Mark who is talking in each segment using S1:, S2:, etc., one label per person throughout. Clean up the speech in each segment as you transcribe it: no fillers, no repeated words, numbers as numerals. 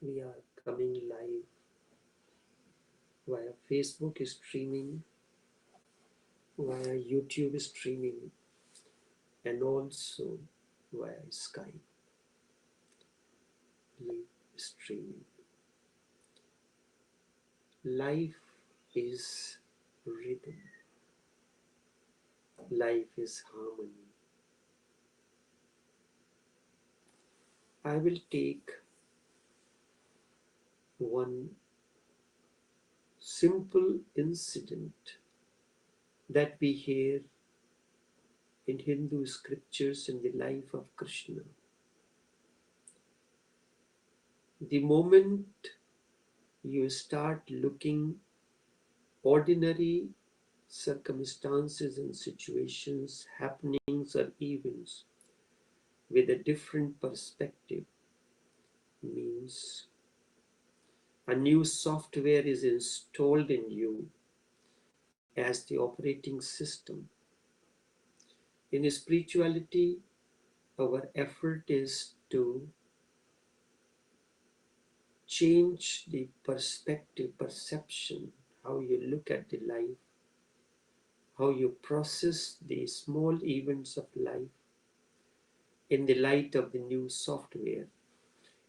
S1: We are coming live via Facebook streaming, via YouTube streaming, and also via Skype live streaming. Life is rhythm. Life is harmony. I will take one simple incident that we hear in Hindu scriptures in the life of Krishna. The moment you start looking ordinary circumstances and situations, happenings or events with a different perspective, means a new software is installed in you as the operating system. In spirituality, our effort is to change the perspective, perception, how you look at the life, how you process the small events of life in the light of the new software.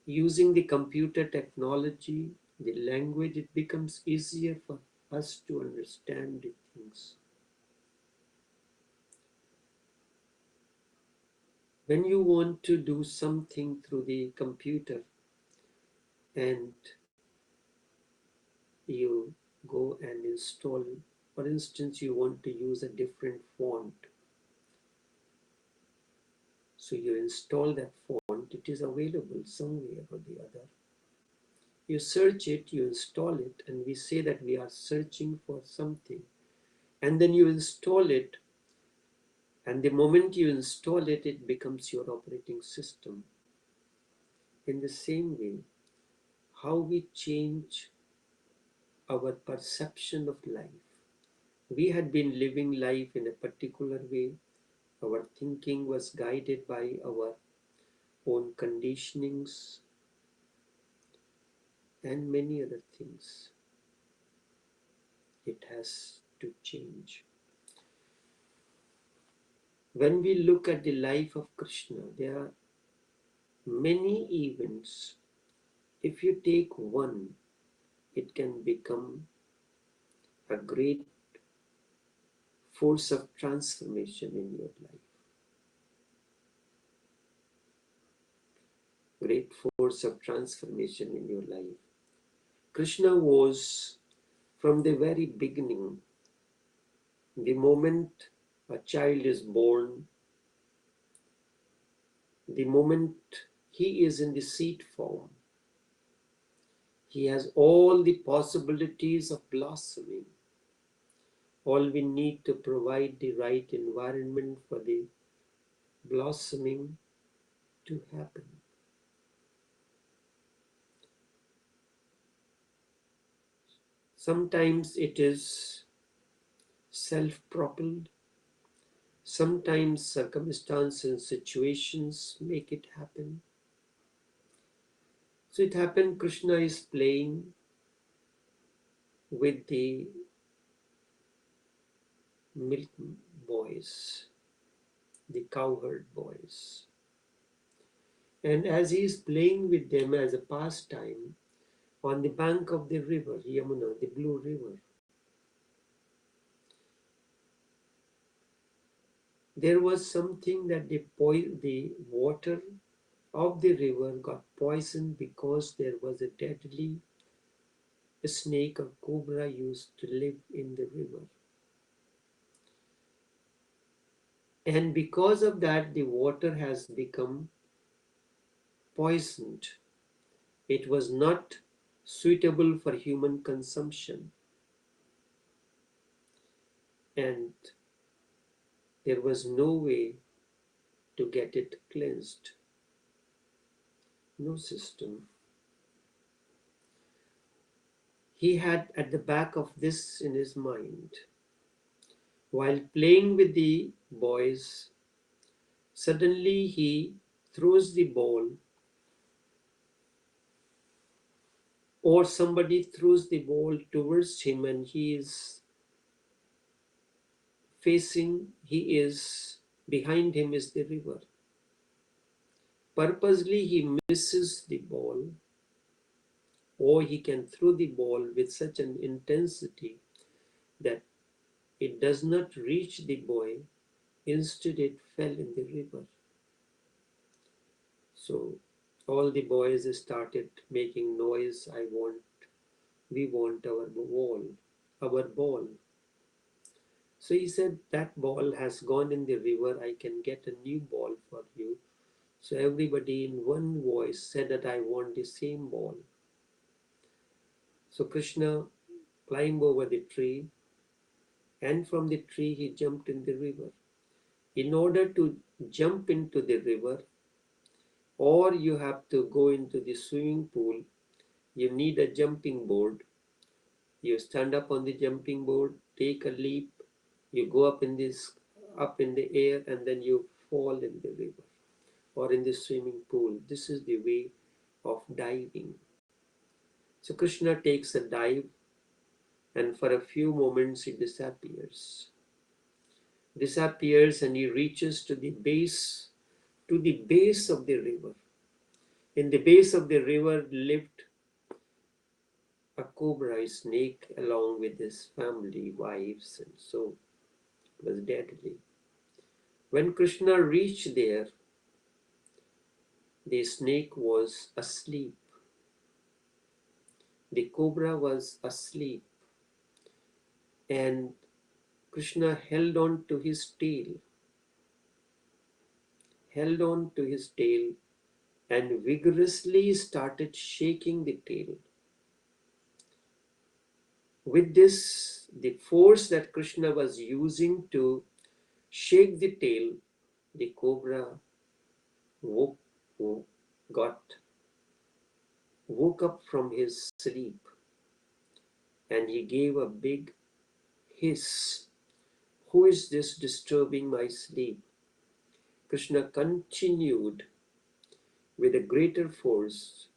S1: Using the computer technology, the language, it becomes easier for us to understand the things. When you want to do something through the computer and you go and install, for instance, you want to use a different font. So you install that font, it is available somewhere or the other. You search it, you install it, and we say that we are searching for something. And then you install it, and the moment you install it, it becomes your operating system. In the same way, how we change our perception of life. We had been living life in a particular way. Our thinking was guided by our own conditionings and many other things. It has to change. When we look at the life of Krishna, there are many events. If you take one, it can become a great force of transformation in your life. Great force of transformation in your life. Krishna was, from the very beginning, the moment a child is born, the moment he is in the seed form, he has all the possibilities of blossoming. All we need to provide the right environment for the blossoming to happen. Sometimes it is self-propelled. Sometimes circumstances and situations make it happen. So it happened, Krishna is playing with the milk boys, the cowherd boys. And as he is playing with them as a pastime on the bank of the river, Yamuna, the blue river, there was something that the water of the river got poisoned because there was a deadly snake or cobra used to live in the river. And because of that, the water has become poisoned. It was not suitable for human consumption. And there was no way to get it cleansed. No system. He had at the back of this in his mind. While playing with the boys, suddenly he throws the ball or somebody throws the ball towards him and he is behind him is the river. Purposely he misses the ball, or he can throw the ball with such an intensity that it does not reach the boy, instead it fell in the river. So all the boys started making noise, we want our ball. So he said, that ball has gone in the river, I can get a new ball for you. So everybody in one voice said that I want the same ball. So Krishna climbed over the tree, and from the tree he jumped in the river. In order to jump into the river, or you have to go into the swimming pool, you need a jumping board. You stand up on the jumping board, take a leap, you go up in the air, and then you fall in the river or in the swimming pool. This is the way of diving. So Krishna takes a dive, and for a few moments he disappears, and he reaches to the base of the river. In the base of the river lived a cobra, a snake, along with his family, wives, and so it was deadly. When Krishna reached there, the snake was asleep. The cobra was asleep, and Krishna held on to his tail, and vigorously started shaking the tail. With this, the force that Krishna was using to shake the tail, the cobra woke, woke up from his sleep, and he gave a big hiss. Who is this disturbing my sleep? Krishna continued with a greater force,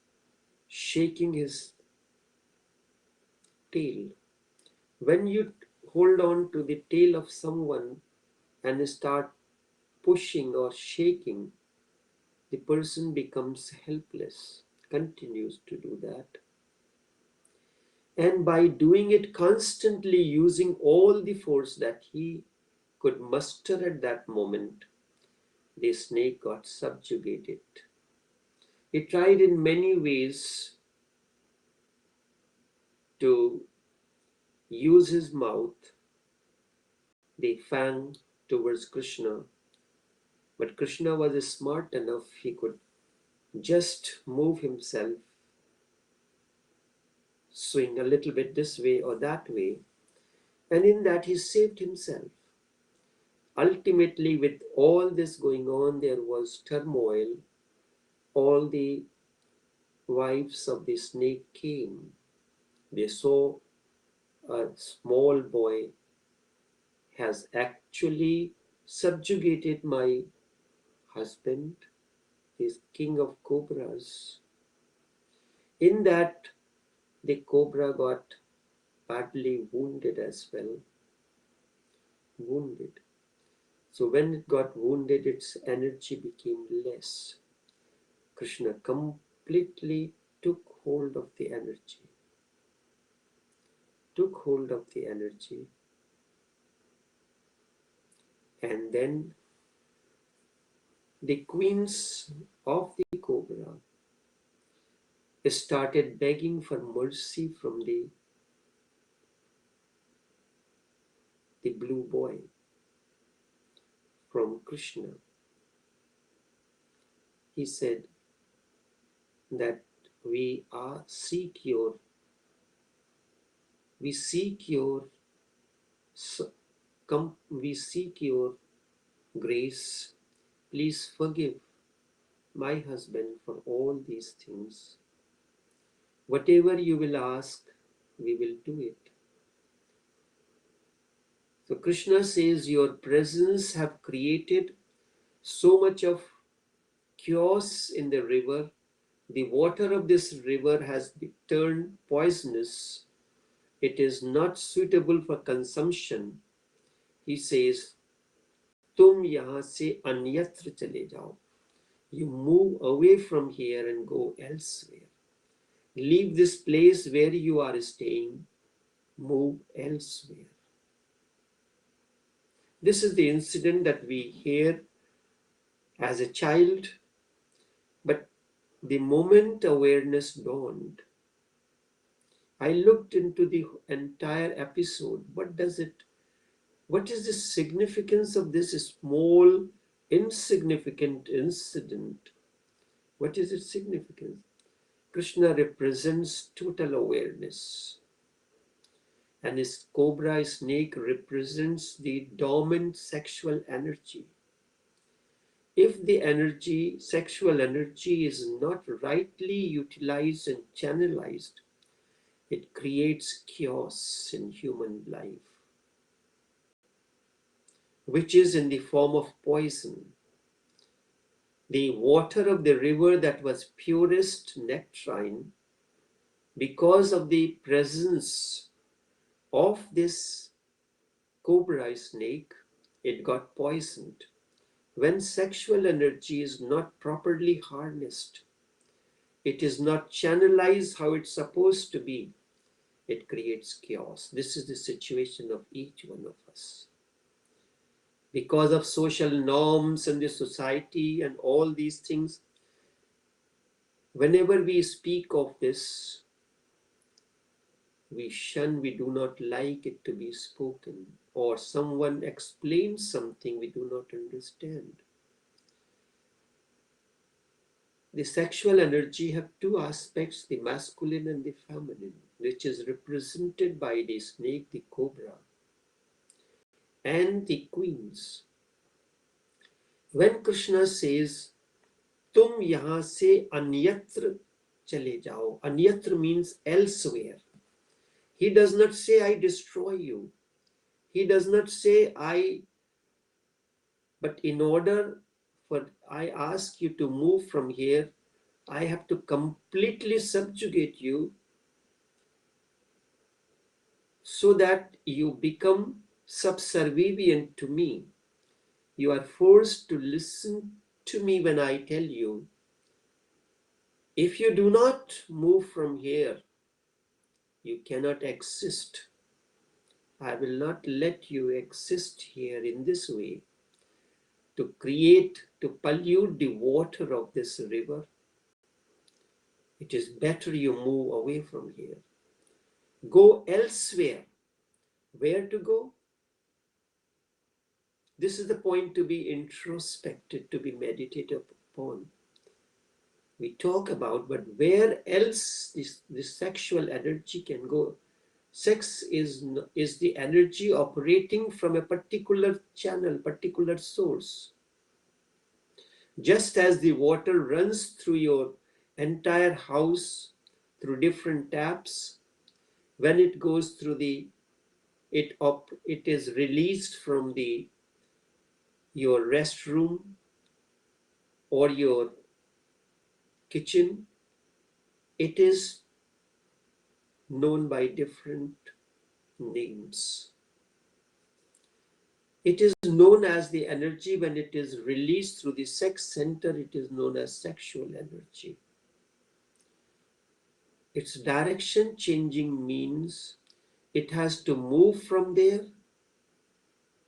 S1: shaking his tail. When you hold on to the tail of someone and start pushing or shaking, the person becomes helpless, continues to do that. And by doing it constantly, using all the force that he could muster at that moment, the snake got subjugated. He tried in many ways to use his mouth, the fang, towards Krishna. But Krishna was smart enough, he could just move himself, swing a little bit this way or that way, and in that he saved himself. Ultimately, with all this going on, there was turmoil. All the wives of the snake came. They saw a small boy has actually subjugated my husband, is king of cobras. In that, the cobra got badly wounded as well. Wounded. So when it got wounded, its energy became less. Krishna completely took hold of the energy. And then the queens of the cobra started begging for mercy from the blue boy, from Krishna. He said that we seek your grace. Please forgive my husband for all these things. Whatever you will ask, we will do it. So Krishna says, your presence have created so much of chaos in the river The water of this river has turned poisonous. It is not suitable for consumption. He says, तुम यहाँ से अन्यत्र चले जाओ. You move away from here and go elsewhere. Leave this place where you are staying. Move elsewhere. This is the incident that we hear as a child, but the moment awareness dawned, I looked into the entire episode. What is the significance of this small, insignificant incident? What is its significance? Krishna represents total awareness, and his cobra snake represents the dormant sexual energy. If the sexual energy, is not rightly utilized and channelized, it creates chaos in human life, which is in the form of poison. The water of the river that was purest nectarine, because of the presence of this cobra snake, it got poisoned. When sexual energy is not properly harnessed, it is not channelized how it's supposed to be, it creates chaos. This is the situation of each one of us. Because of social norms and the society and all these things, whenever we speak of this, we shun, we do not like it to be spoken, or someone explains something we do not understand. The sexual energy have two aspects, the masculine and the feminine, which is represented by the snake, the cobra, and the queens. When Krishna says, "Tum yahan se anyatra chale jao," anyatra means elsewhere. He does not say, "I destroy you." He does not say, but in order for I ask you to move from here, I have to completely subjugate you so that you become subservient to me. You are forced to listen to me when I tell you, if you do not move from here, you cannot exist. I will not let you exist here in this way to pollute the water of this river. It is better you move away from here. Go elsewhere. Where to go? This is the point to be introspected, to be meditated upon. We talk about, but where else this sexual energy can go? Sex is the energy operating from a particular channel, particular source. Just as the water runs through your entire house through different taps, when it goes through it is released from your restroom or your kitchen, it is known by different names. It is known as the energy when it is released through the sex center, it is known as sexual energy. Its direction changing means it has to move from there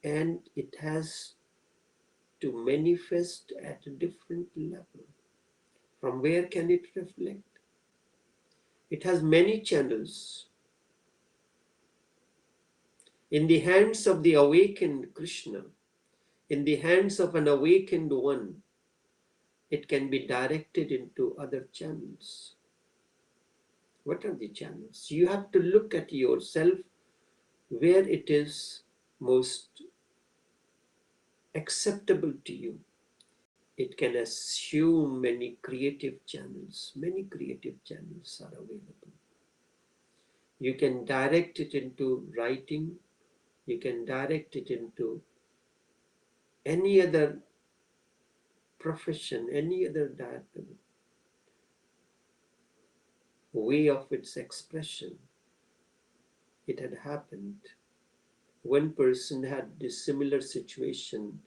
S1: and it has to manifest at a different level. From where can it reflect? It has many channels. In the hands of the awakened Krishna, in the hands of an awakened one, it can be directed into other channels. What are the channels? You have to look at yourself where it is most acceptable to you. It can assume many creative channels. Many creative channels are available. You can direct it into writing. You can direct it into any other profession, any other way of its expression. It had happened. One person had this similar situation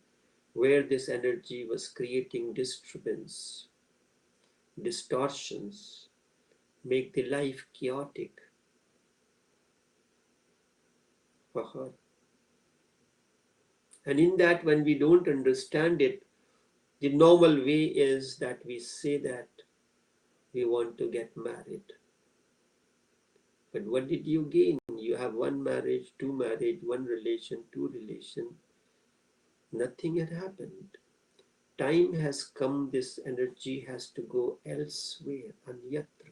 S1: where this energy was creating disturbance, distortions, make the life chaotic for her. And in that, when we don't understand it, the normal way is that we say that we want to get married. But what did you gain? You have one marriage, two marriage, one relation, two relation. Nothing had happened. Time has come, this energy has to go elsewhere, anyatra.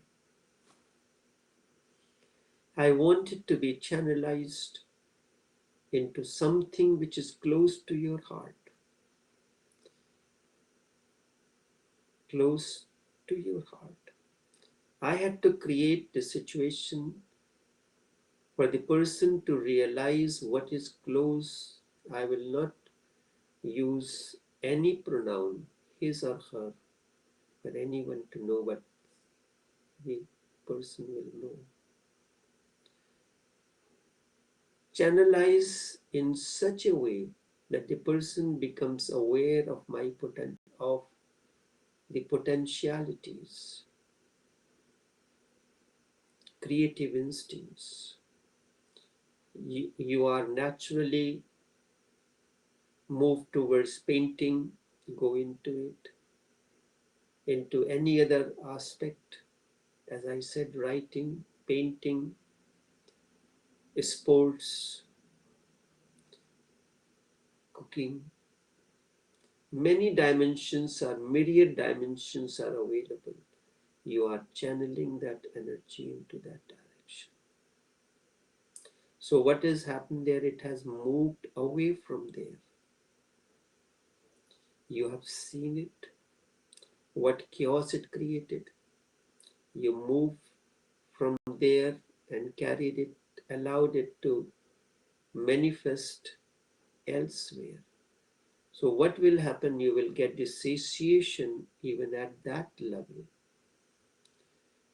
S1: I want it to be channelized into something which is close to your heart, close to your heart. I had to create the situation for the person to realize what is close. I will not use any pronoun, his or her, for anyone to know what the person will know. Channelize in such a way that the person becomes aware of of the potentialities, creative instincts. You are naturally moved towards painting, go into it, into any other aspect. As I said, writing, painting, sports, cooking. Many dimensions are, myriad dimensions are available. You are channeling that energy into that direction. So what has happened there? It has moved away from there. You have seen it, what chaos it created. You move from there and carried it, allowed it to manifest elsewhere. So what will happen? You will get dissociation even at that level.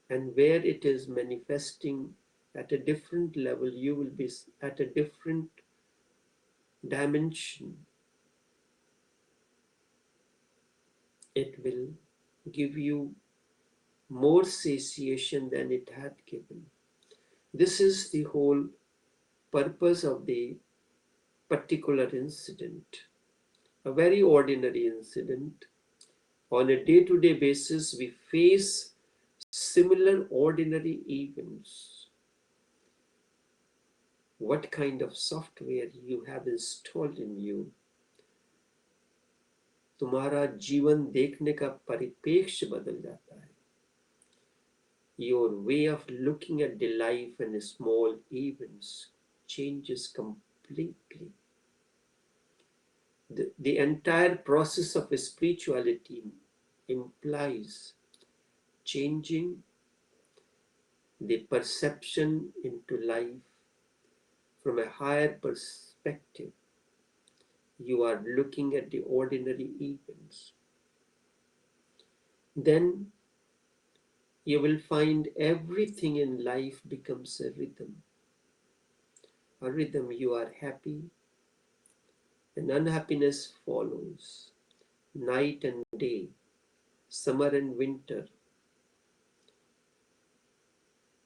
S1: And where it is manifesting at a different level, you will be at a different dimension. It will give you more satiation than it had given. This is the whole purpose of the particular incident. A very ordinary incident. On a day-to-day basis, we face similar ordinary events. What kind of software you have installed in you, तुम्हारा जीवन देखने का परिप्रेक्ष्य बदल जाता है. Your way of looking at the life and small events changes completely. The entire process of spirituality implies changing the perception into life from a higher perspective. You are looking at the ordinary events. Then you will find everything in life becomes a rhythm. A rhythm, you are happy, and unhappiness follows. Night and day, summer and winter.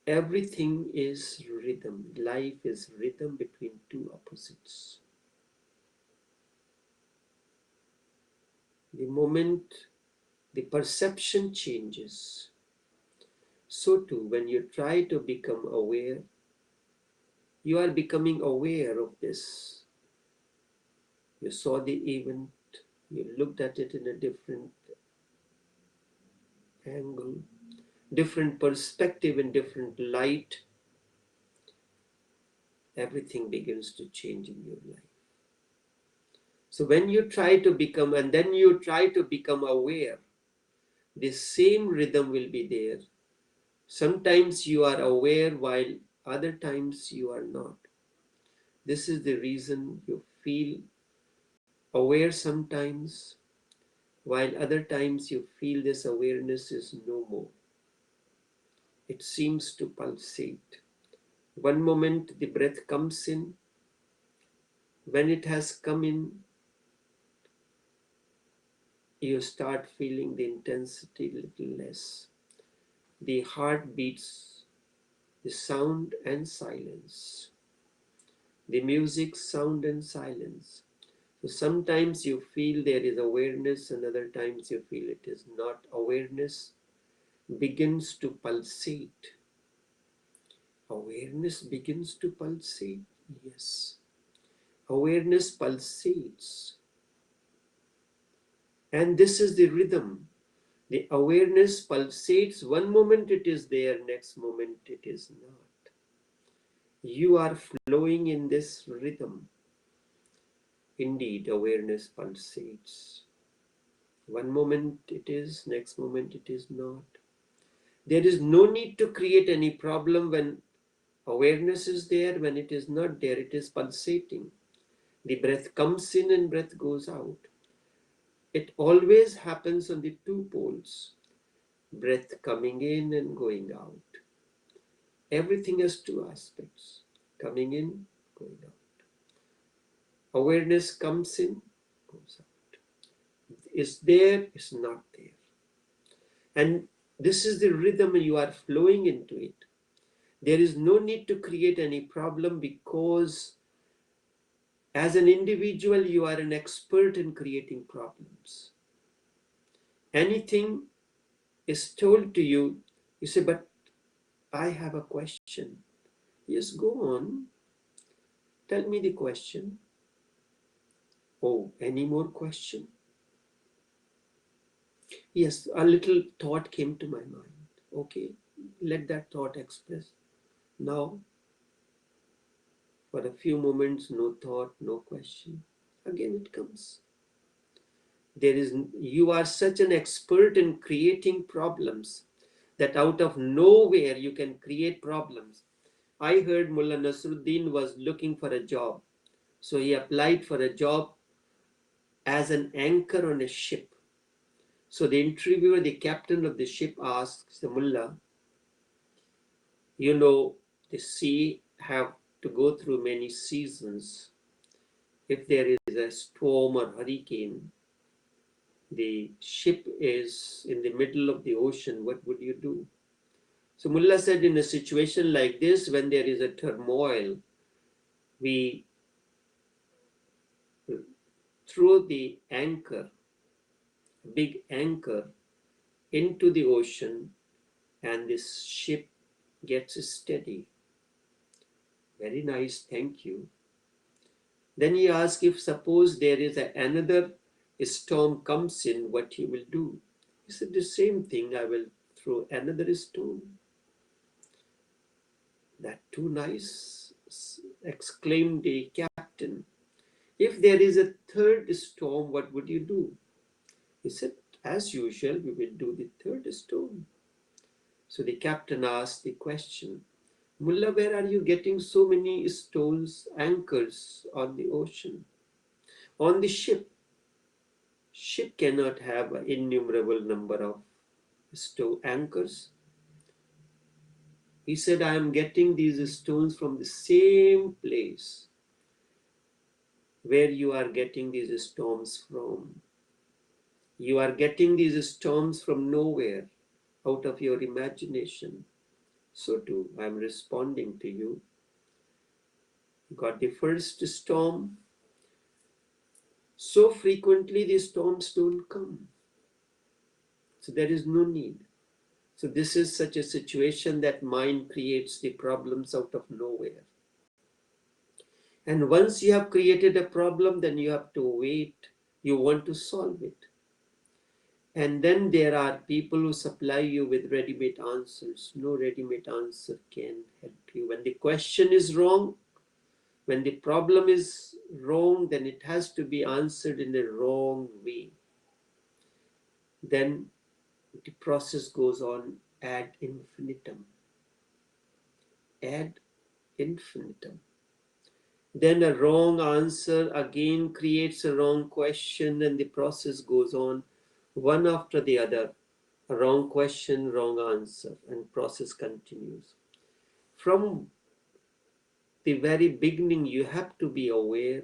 S1: Everything is rhythm. Life is rhythm between two opposites. The moment the perception changes, so too when you try to become aware, you are becoming aware of this. You saw the event, you looked at it in a different angle, different perspective, in different light. Everything begins to change in your life. So when you try to become, and then you try to become aware, the same rhythm will be there. Sometimes you are aware while other times you are not. This is the reason you feel aware sometimes, while other times you feel this awareness is no more. it seems to pulsate. One moment the breath comes in. When it has come in, you start feeling the intensity a little less. The heart beats, the sound and silence. The music, sound and silence. So sometimes you feel there is awareness, and other times you feel it is not. Awareness begins to pulsate. Awareness begins to pulsate. Yes. Awareness pulsates. And this is the rhythm. The awareness pulsates. One moment it is there, next moment it is not. You are flowing in this rhythm. Indeed, awareness pulsates. One moment it is, next moment it is not. There is no need to create any problem when awareness is there. When it is not there, it is pulsating. The breath comes in and breath goes out. It always happens on the two poles. Breath coming in and going out. Everything has two aspects. Coming in, going out. Awareness comes in, goes out. Is there, is not there. And this is the rhythm, you are flowing into it. There is no need to create any problem, because as an individual, you are an expert in creating problems. Anything is told to you, you say, but I have a question. Yes, go on. Tell me the question. Oh, any more question? Yes, a little thought came to my mind. Okay, let that thought express. Now, for a few moments, no thought, no question. Again it comes. You are such an expert in creating problems that out of nowhere you can create problems. I heard Mullah Nasruddin was looking for a job. So he applied for a job as an anchor on a ship. So the interviewer, the captain of the ship, asks the Mullah, you know, the sea have to go through many seasons. If there is a storm or hurricane, the ship is in the middle of the ocean, what would you do? So Mullah said, in a situation like this, when there is a turmoil, we throw the anchor, big anchor, into the ocean, and this ship gets steady. Very nice, thank you. Then he asked, if suppose there is another storm comes in, what you will do? He said, the same thing, I will throw another stone. That too nice, exclaimed the captain. If there is a third storm, what would you do? He said, as usual, we will do the third storm. So the captain asked the question, Mullah, where are you getting so many stones, anchors on the ocean? On the ship. Ship cannot have an innumerable number of anchors. He said, I am getting these stones from the same place where you are getting these storms from. You are getting these storms from nowhere, out of your imagination. So too, I am responding to you. Got the first storm. So frequently the storms don't come. So there is no need. So this is such a situation that mind creates the problems out of nowhere. And once you have created a problem, then you have to wait. You want to solve it. And then there are people who supply you with ready-made answers. No ready-made answer can help you. When the question is wrong, when the problem is wrong, then it has to be answered in a wrong way. Then the process goes on ad infinitum. Ad infinitum. Then a wrong answer again creates a wrong question, and the process goes on one after the other. A wrong question, wrong answer, and process continues. From the very beginning, you have to be aware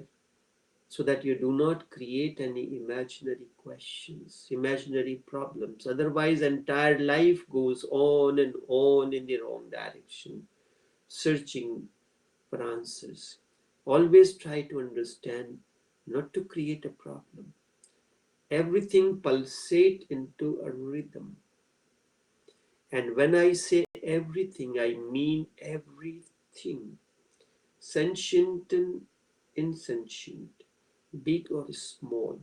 S1: so that you do not create any imaginary questions, imaginary problems. Otherwise, entire life goes on and on in the wrong direction, searching for answers. Always try to understand, not to create a problem. Everything pulsate into a rhythm. And when I say everything, I mean everything. Sentient and insentient, big or small.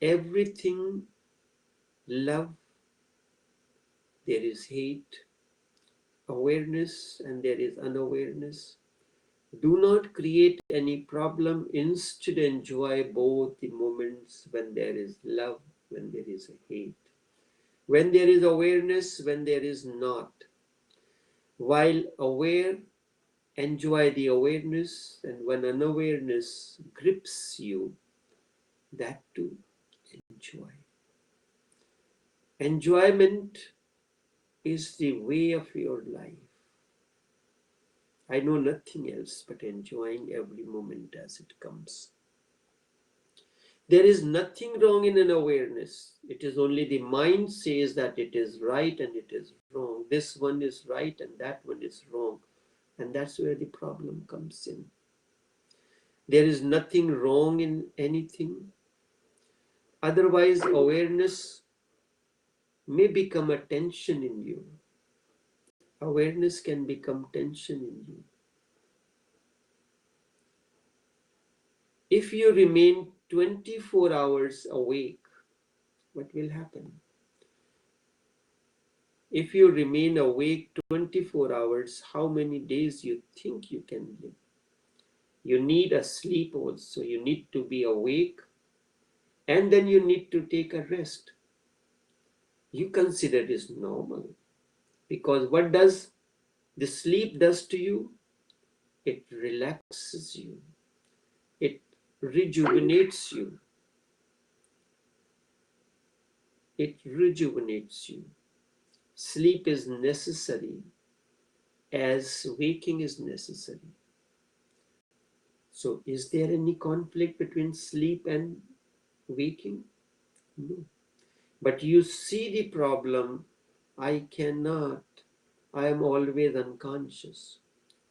S1: Everything, love, there is hate, awareness, and there is unawareness. Do not create any problem. Instead, enjoy both the moments when there is love, when there is hate, when there is awareness, when there is not. While aware, enjoy the awareness, and when unawareness grips you, that too enjoy. Enjoyment is the way of your life. I know nothing else but enjoying every moment as it comes. There is nothing wrong in an awareness. It is only the mind says that it is right and it is wrong. This one is right and that one is wrong. And that's where the problem comes in. There is nothing wrong in anything. Otherwise, awareness may become a tension in you. Awareness can become tension in you. If you remain 24 hours awake, what will happen? If you remain awake 24 hours, how many days you think you can live? You need a sleep also. You need to be awake and then you need to take a rest. You consider this normal because what does the sleep does to you? It relaxes you. It rejuvenates you. It rejuvenates you. Sleep is necessary as waking is necessary. So is there any conflict between sleep and waking? No. But you see the problem, I cannot, I am always unconscious.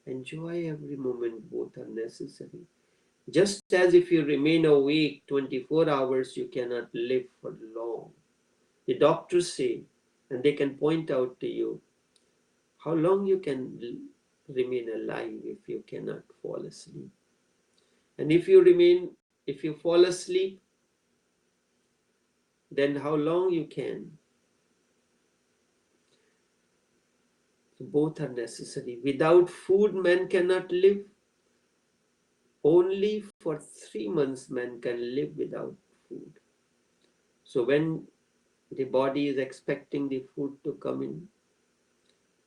S1: Enjoy every moment, both are necessary. Just as if you remain awake 24 hours, you cannot live for long. The doctors say, and they can point out to you, how long you can remain alive if you cannot fall asleep. And if you fall asleep, then how long you can. Both are necessary. Without food, man cannot live. Only for 3 months man can live without food. So when the body is expecting the food to come in,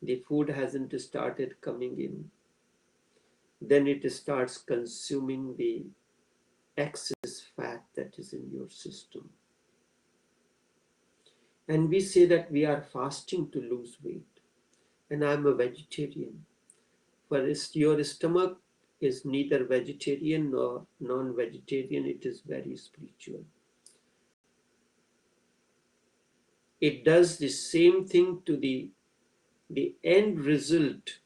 S1: the food hasn't started coming in, then it starts consuming the excess fat that is in your system. And we say that we are fasting to lose weight. And I'm a vegetarian. For your stomach is neither vegetarian nor non-vegetarian, it is very spiritual. It does the same thing to the end result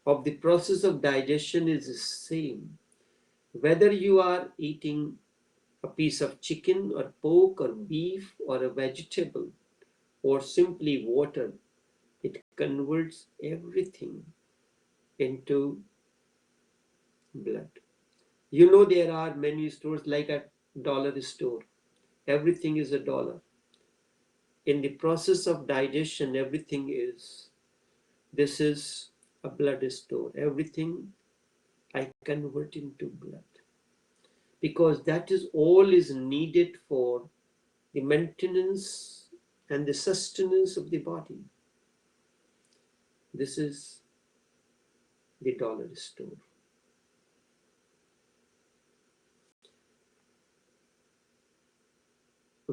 S1: of the process of digestion is the same. Whether you are eating a piece of chicken or pork or beef or a vegetable or simply water, it converts everything into blood. You know there are many stores like a dollar store. Everything is a dollar. In the process of digestion, everything is, this is a blood store. Everything I convert into blood. Because that is all is needed for the maintenance and the sustenance of the body. This is the dollar store.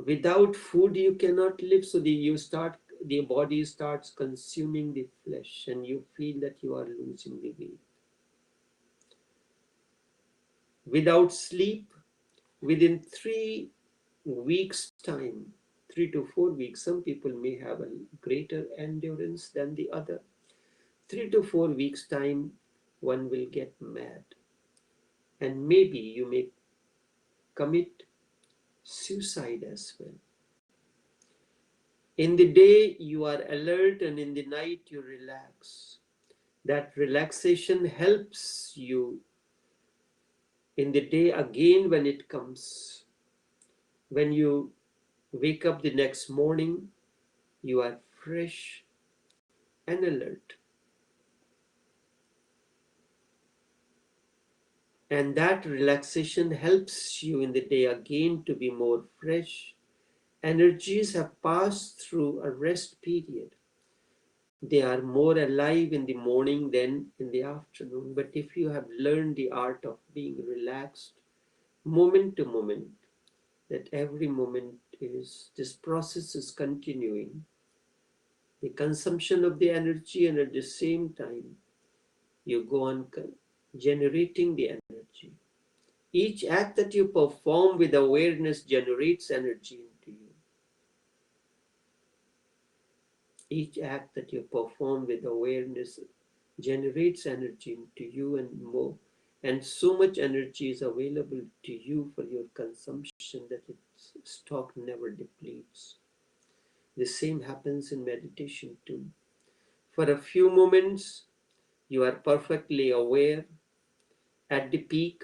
S1: Without food you cannot live, so the body starts consuming the flesh and you feel that you are losing the weight. Without sleep, within 3 weeks time, 3 to 4 weeks, some people may have a greater endurance than the other. 3 to 4 weeks time, one will get mad, and maybe you may commit suicide as well. In the day you are alert, and in the night you relax. That relaxation helps you in the day again when it comes. When you wake up the next morning, you are fresh and alert. And that relaxation helps you in the day again to be more fresh. Energies have passed through a rest period. They are more alive in the morning than in the afternoon. But if you have learned the art of being relaxed moment to moment, that every moment this process is continuing, the consumption of the energy, and at the same time you go on generating the energy. Each act that you perform with awareness generates energy into you. Each act that you perform with awareness generates energy into you, and more. And so much energy is available to you for your consumption that its stock never depletes. The same happens in meditation too. For a few moments, you are perfectly aware at the peak,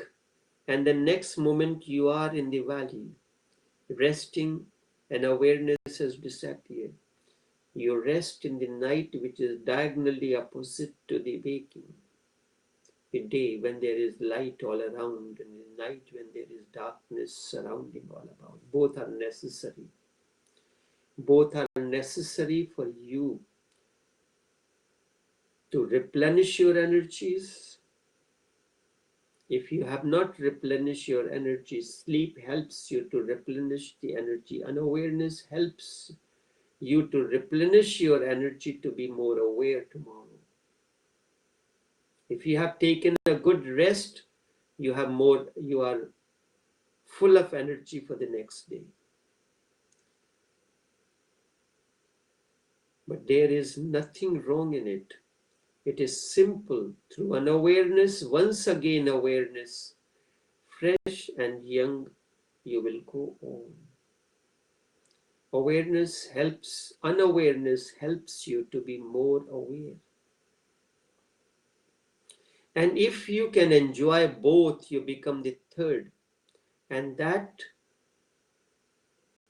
S1: and the next moment you are in the valley, resting, and awareness has disappeared. You rest in the night, which is diagonally opposite to the waking. The day when there is light all around, and the night when there is darkness surrounding all about. Both are necessary. Both are necessary for you to replenish your energies. If you have not replenished your energy, sleep helps you to replenish the energy. Unawareness helps you to replenish your energy to be more aware tomorrow. If you have taken a good rest, you are full of energy for the next day. But there is nothing wrong in it. It is simple. Through unawareness, once again awareness, fresh and young, you will go on. Unawareness helps you to be more aware. And if you can enjoy both, you become the third. And that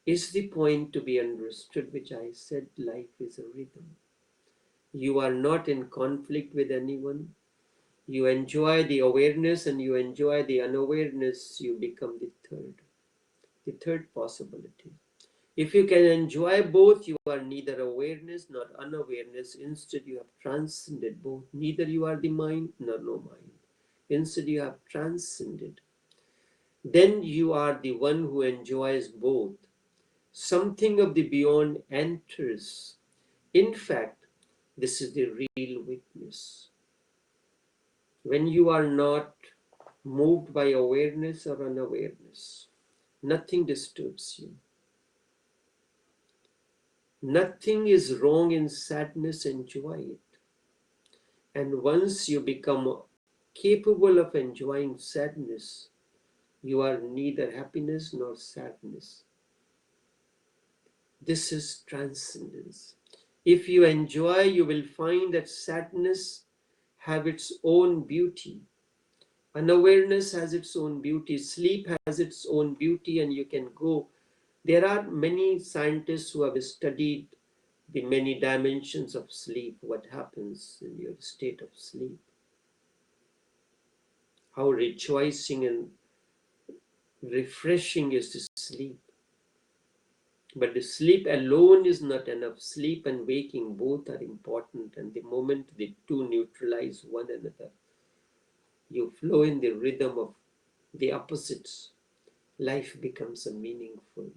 S1: is the point to be understood, which I said life is a rhythm. You are not in conflict with anyone. You enjoy the awareness and you enjoy the unawareness, you become the third possibility. If you can enjoy both, you are neither awareness nor unawareness. Instead, you have transcended both. Neither you are the mind nor no mind. Instead, you have transcended. Then you are the one who enjoys both. Something of the beyond enters. In fact, this is the real witness. When you are not moved by awareness or unawareness, nothing disturbs you. Nothing is wrong in sadness, enjoy it. And once you become capable of enjoying sadness, you are neither happiness nor sadness. This is transcendence. If you enjoy, you will find that sadness have its own beauty. Unawareness has its own beauty. Sleep has its own beauty, and you can go. There are many scientists who have studied the many dimensions of sleep, what happens in your state of sleep, how rejoicing and refreshing is the sleep. But the sleep alone is not enough. Sleep and waking both are important, and the moment the two neutralize one another, you flow in the rhythm of the opposites. Life becomes a meaningful.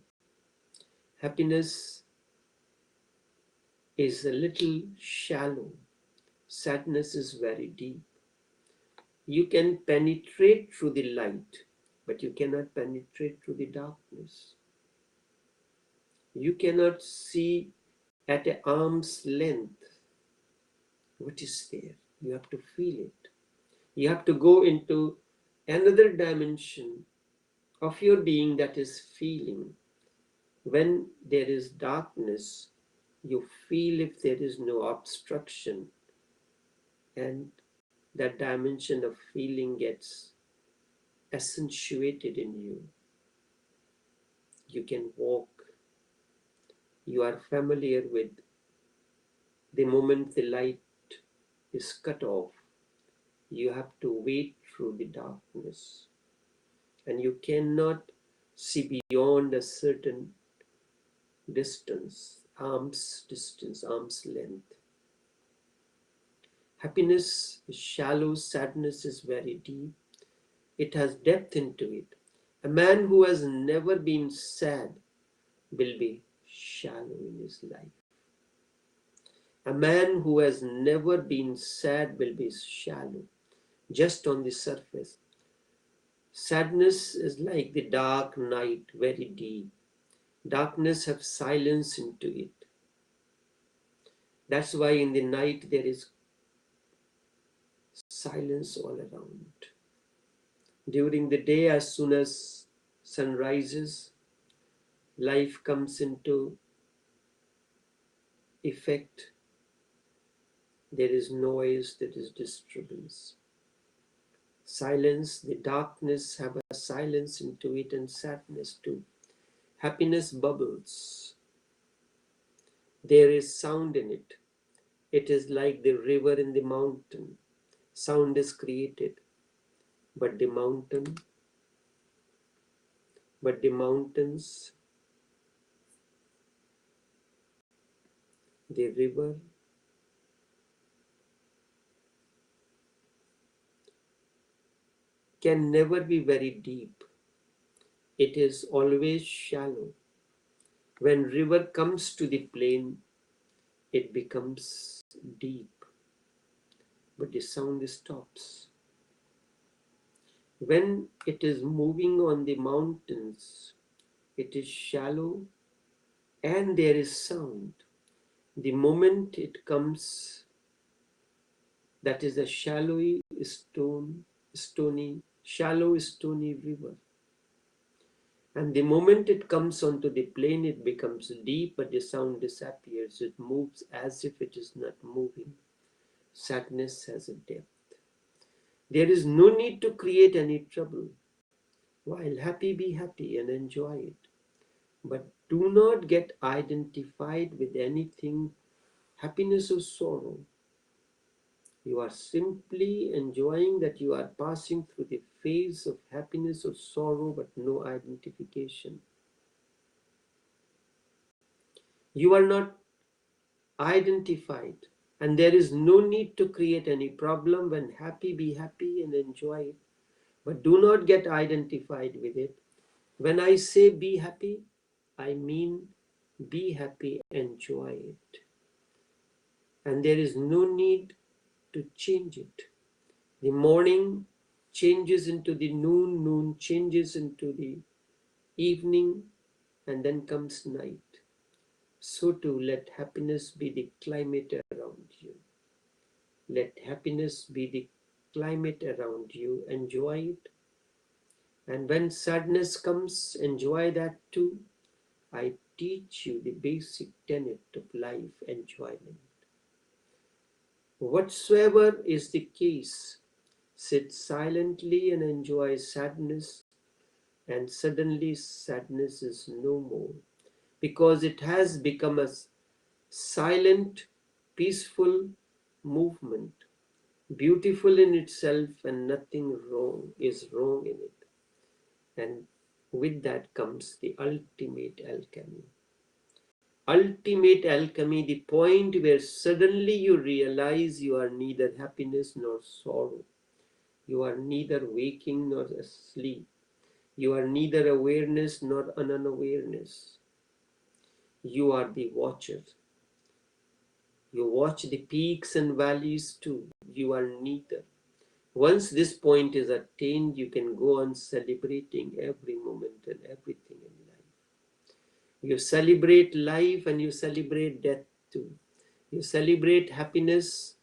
S1: Happiness is a little shallow. Sadness is very deep. You can penetrate through the light, but you cannot penetrate through the darkness. You cannot see at an arm's length what is there. You have to feel it. You have to go into another dimension of your being, that is feeling. When there is darkness, you feel if there is no obstruction, and that dimension of feeling gets accentuated in you. You can walk. You are familiar with the moment the light is cut off, you have to wait through the darkness, and you cannot see beyond a certain distance, arm's length. Happiness is shallow, sadness is very deep. It has depth into it. A man who has never been sad will be shallow in his life. A man who has never been sad will be shallow, just on the surface. Sadness is like the dark night, very deep. Darkness has silence into it. That's why in the night there is silence all around. During the day, as soon as sun rises, life comes into effect. There is noise, there is disturbance. Silence, the darkness have a silence into it, and sadness too. Happiness bubbles. There is sound in it. It is like the river in the mountain. Sound is created, but the mountains, the river, can never be very deep. It is always shallow. When river comes to the plain, it becomes deep, but the sound stops. When it is moving on the mountains, it is shallow and there is sound. The moment it comes, that is a shallow, stony river. And the moment it comes onto the plain, it becomes deep, but the sound disappears. It moves as if it is not moving. Sadness has a depth. There is no need to create any trouble. While happy, be happy and enjoy it. But do not get identified with anything, happiness or sorrow. You are simply enjoying that you are passing through the phase of happiness or sorrow, but no identification. You are not identified, and there is no need to create any problem. When happy, be happy and enjoy it, but do not get identified with it. When I say be happy, I mean be happy, enjoy it, and there is no need to change it. The morning changes into the noon, noon changes into the evening, and then comes night. So too, let happiness be the climate around you. Let happiness be the climate around you. Enjoy it. And when sadness comes, enjoy that too. I teach you the basic tenet of life enjoyment. Whatsoever is the case, sit silently and enjoy sadness, and suddenly sadness is no more, because it has become a silent, peaceful movement, beautiful in itself, and nothing wrong is wrong in it. And with that comes the ultimate alchemy. Ultimate alchemy, the point where suddenly you realize you are neither happiness nor sorrow. You are neither waking nor asleep. You are neither awareness nor unawareness. You are the watcher. You watch the peaks and valleys too. You are neither. Once this point is attained, you can go on celebrating every moment and everything in life. You celebrate life and you celebrate death too. You celebrate happiness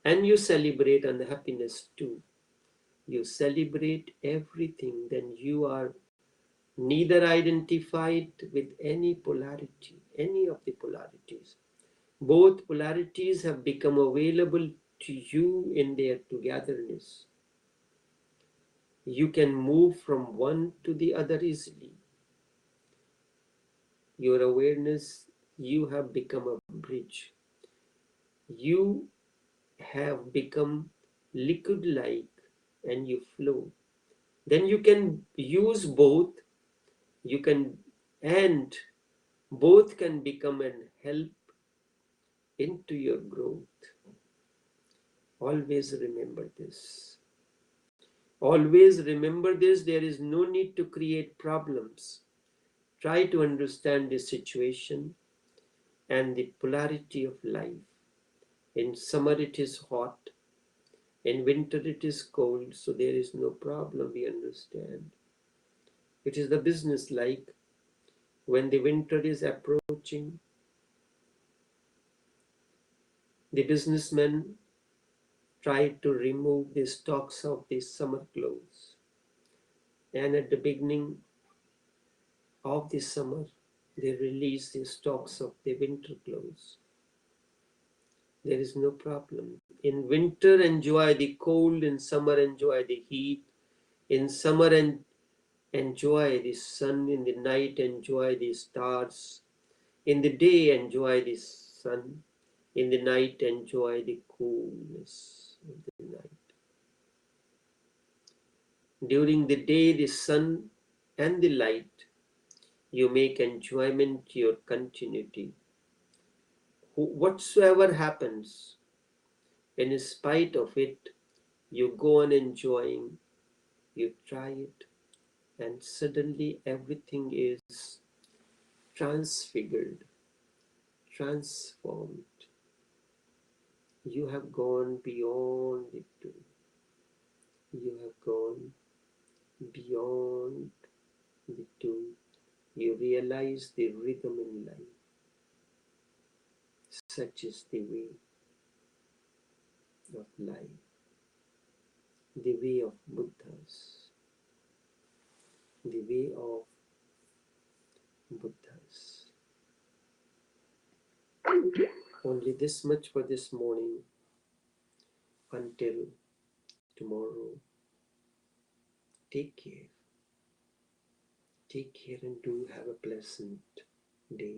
S1: and you celebrate unhappiness too. You celebrate everything, then you are neither identified with any polarity, any of the polarities. Both polarities have become available to you in their togetherness. You can move from one to the other easily. Your awareness, you have become a bridge. You have become liquid-like and you flow. Then you can use both. You can, and both can become an help into your growth. Always remember this. Always remember this. There is no need to create problems. Try to understand the situation and the polarity of life. In summer it is hot, in winter it is cold, so there is no problem, we understand. It is the business like when the winter is approaching, the businessmen try to remove the stocks of the summer clothes. And at the beginning of the summer, they release the stocks of the winter clothes. There is no problem. In winter, enjoy the cold. In summer, enjoy the heat. In summer, enjoy the sun. In the night, enjoy the stars. In the day, enjoy the sun. In the night, enjoy the coolness of the night. During the day, the sun and the light, you make enjoyment your continuity. Whatsoever happens, in spite of it, you go on enjoying, you try it, and suddenly everything is transfigured, transformed. You have gone beyond the two. You have gone beyond the two. You realize the rhythm in life. Such is the way of life, the way of Buddhas, the way of Buddhas. Only this much for this morning. Until tomorrow, take care. Take care and do have a pleasant day.